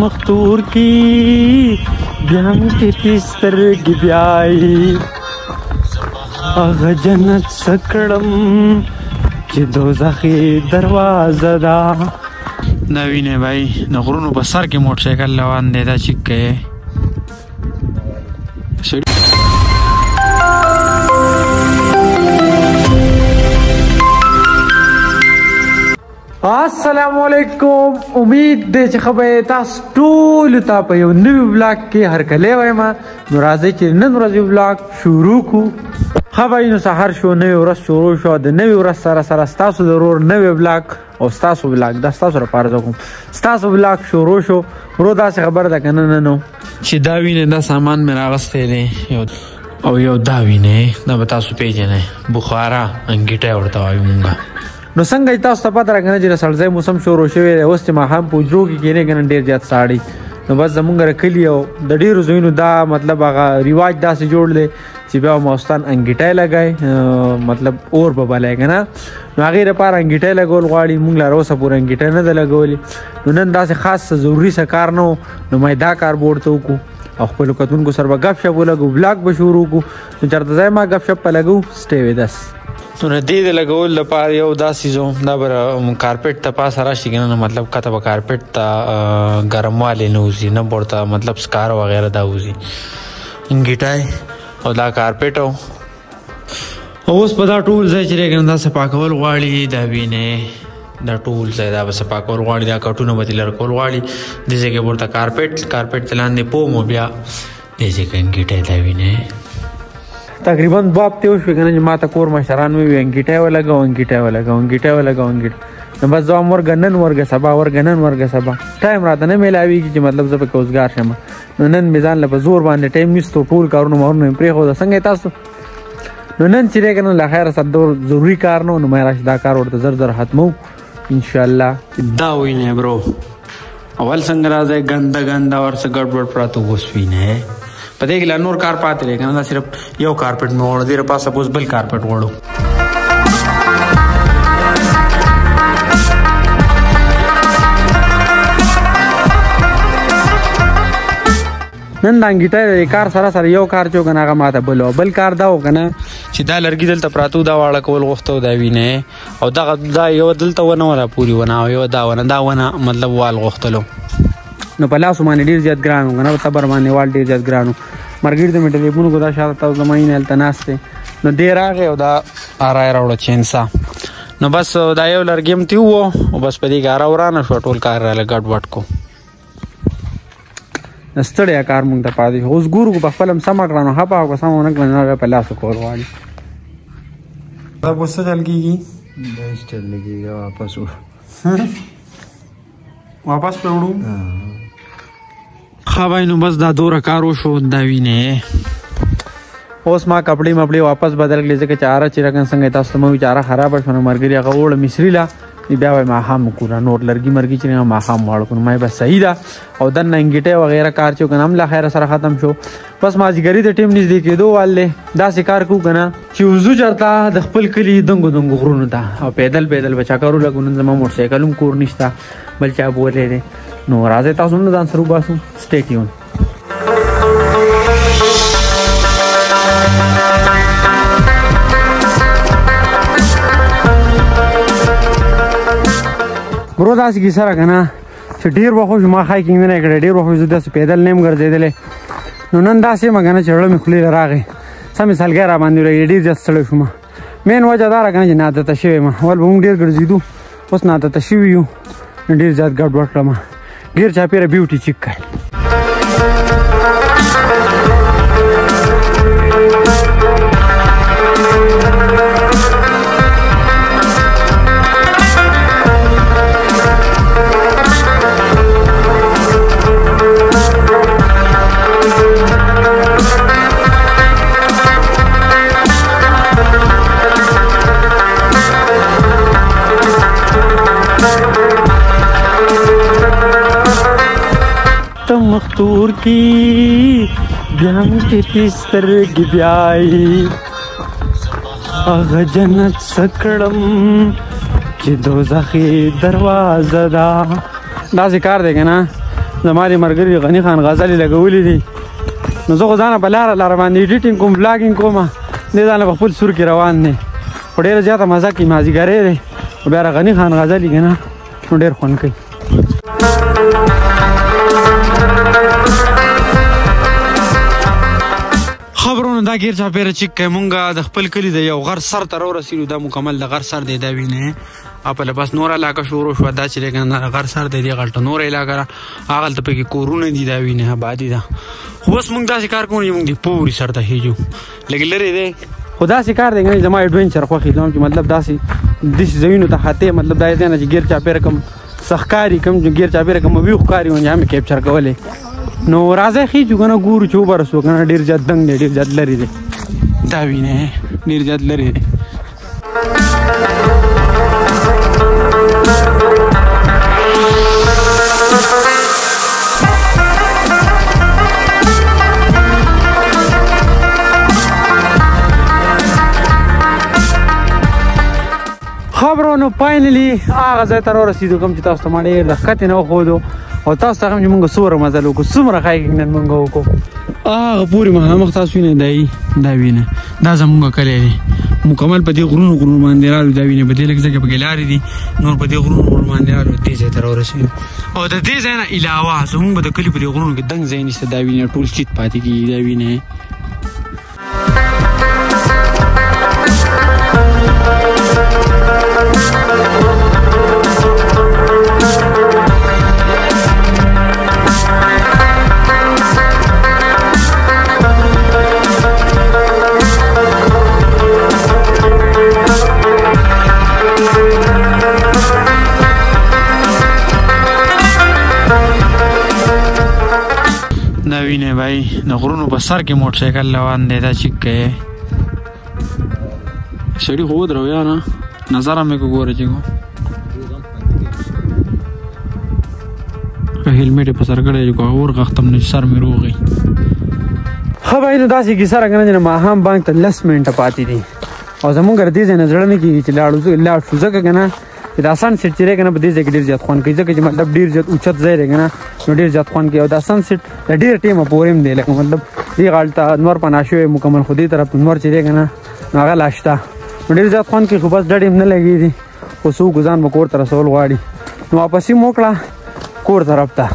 مختور کی بیام کی پیستر کی بیائی اغا جنت سکڑم چی دوزخی دروازه دا وینه بھائی نغرونو په سر کې موټر سایکل روان دی دا چیک کوي السلام علیکم امید دی چې خبره تاسو ټول ته په یو نوی بلاګ کې هرکلی وایم نو راځئ چې نن ورځې بلاګ شروع کړو خبرې نو سهار شو نوی ورځ شروع شو د نوی ورځ سره سره ستاسو د ورور نوی بلاګ او ستاسو بلاګ دا ستاسو لپاره زه کوم ستاسو بلاګ شروع شو ورو داسې خبره ده که نه نو چې دا وینې دا سامان مې راغستی دی او یو دا وینې دا به تاسو پیژنئ بخارا انګیټی ورته وایو مونږ نو څنګه تاسو ته پته راکنه چې سړځای موسم شروع شوی دی اوس چې ماښام په حجرو کې کینې که نه ډېر زیات ساړی نو بس زمونږ کلي او د ډېرو ځایونو دا مطلب هغه رواج داسې جوړ دی چې بیا ماوستان انګیټی لګی مطلب اور به بلی که نه نو هغې لپاره انګیټی لګول غواړي مونږ لا اوسه پورې انګیټی نه ده لګولې نو نن داسې خاص ضروري څه کار نه و نو ما دا کار به ورته وکړو او خپلو کتونکو سره به ګپ شپ ولګو بلاګ به شروع کړو نو چېرته ځای ما ګپ شپ په لګو سټی وې دس نو د دې د لګولو لپاره یو داسې زو دا به کارپېټ ته پاسه راشي که نه نو مطلب کته به کارپېټ ته ګرموالی نه وځي نه به ورته مطلب سکاره وغیره دا وځي انګیټی او دا کارپېټ او اوس په دا ټول ځای چې دی که نه دا صفا کول غواړي دا وینې دا ټول ځای دا به صفا کول غواړي دا کټونه به ترې لرې کول غواړي دې ځای کې به ورته کارپېټ ته لاندې پوم او بیا دې ځای کې انګیټی دا وینې تقریبا دوه هفتې وشوې که نه چې ما ته کور مشران وویل انګیټی ولګوه نو بس زه هم ورګه نن ورګه سبا ټایم راته نه میلاویږي چې مطلب زه پکې اوزګار شم نو نن مې ځان له په زور باندې ټایم نیستو ټول کارونه مې پرېښوده څنګه یې تاسو نو نن چې دی که نه له خیره سره ضروري کار نه و نو ما راشي دا کار ورته زر ختمو انشاءالله دا وینې برو اول څنګه راځئ ګنده ورڅه ګډوډ پراته اوس وینې په دې کې لا نور کار پاتې دی که نه دا صرف یو کارپېټ مې وړو دې پاسه اوس بل کارپېټ وړو نن د انګیټی د کار سره یو کار چې و که نه هغه ماته بل کار دا و که نه چې دا لرګي دلته پراته دا واړه کول غوښته دا وینې او دغه دا یوه دلته ونه وه پورې ونه او یوه دا ونه مطلب وال غوښتلو نو په لاسو باندې ډېر زیات ګران و که نه په تبر باندې وال ډېر زیات ګران و مرګري ته مې ټلیفون وکړو دا شاته تاسو زما یې هلته ناست دی نو دی راغی او دا اره یې راوړه چینسا نو بس دا یو لرګي هم تې ووه او بس په دې کې اره ورانه شوه ټول کار راله ګډوډ کو ستړی کار مونږ ته پاتې اوس ګورو په خپله هم سمه کړه نو ښه په سمه ونه کړه نو هغه په لاسو کول غواړي دا اوس څه چل کېږي دا اسټیل لګېږي واپس پرې وړو ښه بھائی نو بس دا دوره کار وشو دا وینې اوس ما کپړې مپړې واپس بدل کړې ځکه چې اره چې رقم څنګه تاسو ته مې وي چې اره خرابه شوه نو ملګري هغه وړه مصري له بیا به ماښام وکړو نور لرګي مرګي چې نه ماښام واړه کړو ما بس صحیح ده او دننه انګیټی وغیره کار چې و که نه هم له خیره سره ختم شو بس مازدیګري د ټیم نږدې کېدو وال دی داسې کار کوو که نه چې وځو چېرته د خپل کلي دنګو غرونو ته او پیدل به چکر ولګو نن زما موټر سایکل هم کور نشته بل چا بولی دی نو راځئ تاسو هم ځان سره وباسو سټی ټیون برو داسې کیسه را که نه چې ډېر وخت وشو ما هایکینګ نه دی کړی ډېر وخت وشو داسې پیدل نه یم ګرځېدلی نو نن داسې یم که نه چې زړه مې خولې له راغی سمې سلګی را باندې ولګېدې ډېر زیات ستړی شوم مین وجه دا را که نه چې ناعادته شوی یم اول به مونږ ډېر ګرځېدو اوس ناعادته شوي یو ډېر زیات ګډوډ کړم ډېر چاپېره بیوټي چیک کړ مختور کی بیام کی پیستر کی بیائی اغا جنت سکڑم چی دوزخی دروازه دا داسې کار دی که نه زما د ملګري غني خان غزلې لګولې دي نو زه خو ځانه په لاره باندې ایډیټینګ کوم بلاګینګ کوم دې ځانه په خپل سور کې روان دی خو ډېره زیاته مزه کوي مازدیګری دی خو بیا غني خان غزلې که نه نو ډېر خوند کوي خبرونه دا ګیر چاپېره چیک کوي مونږ د خپل کلي د یو غر سر ته راورسېدو دا مکمل د غر سر دی دا وینې اپله بس نور علاقه شروع شوه دا چې دی که نه غر سر دی دې غلطه نوره علاقه ده هغلته پکې کورونه دي دا وینې آبادي ده خو بس مونږ داسې کار کوو چې مونږ د پورې سر ته خېږو لږ لرې دی خو داسې کار دی که نه زما ایډونچر خوښ دی چې مطلب داسې ځایونو ته خطې مطلب دا دی نه چې ګیر چاپېره کوم سخکاري کوم ګیر چاپېره کوم ویښ ښکاري ونې هم کیپچر کولی نو راځئ خېږو که نه ګورو چې وبرسو که نه ډېر زیات دنګ دی ډېر زیات لرې دی دا وینې ډېر زیات لرې دی خبرونو فاینلی هغه ځای ته راورسېدو کوم چې تاسو ته ما ډېر د ښکتې نه وښودو او تاسو ته هم چې مونږ څومره مزل وکړو څومره هایکنګ نن مونږ وکړو هغه پورې مخامخ تاسو وینئ دا وینه دا زمونږ کلی دی مکمل په دې غرونو باندې رالو دا وینې په دې لږ ځای کې پکې لارې دي نور په دې غرونو باندې رالو دې ځای ته راورسېدو او د دې ځای نه علاوه زمونږ به د کلي په دې غرونو کې دنګ ځای نشته دا وینې ټول چیت پاتې کېږي دا وینې دا وینې بھائی د غرونو په سر کې موټر سایکل روان دی دا چیک کوي سړي خو ودرو یا نه نظر هم یې ګوره چې هیلمټ یې په سر کړی چې اور غختم نه سر مې روغی ښه بھائی نو داسې کیسه راکنه چې ماښام بانک ته 10 منټه پاتې دي او زمونږ د دې ځای نه زړه نه کېږي چې لاړ شو ځکه که نه چې دا سن سیټ چې دی که نه په دې ځای کې ډېر زیات خوند کوي ځکه چې مطلب ډېر زیات اوچت ځای دی که نه نو ډېر زیات خوند کوي او دا سن سیټ د ډېر ټیمه پورې هم دی لکه مطلب دې غاړې ته نور پناه شوی مکمل خو دې طرف ته نور چې دی که نه نو هغه لا شته نو ډېر زیات خوند کوي خو بس ډډ هم نه لګېږي خو څوک ځان به کور ته رسول غواړي نو واپسي مو وکړه کور طرف ته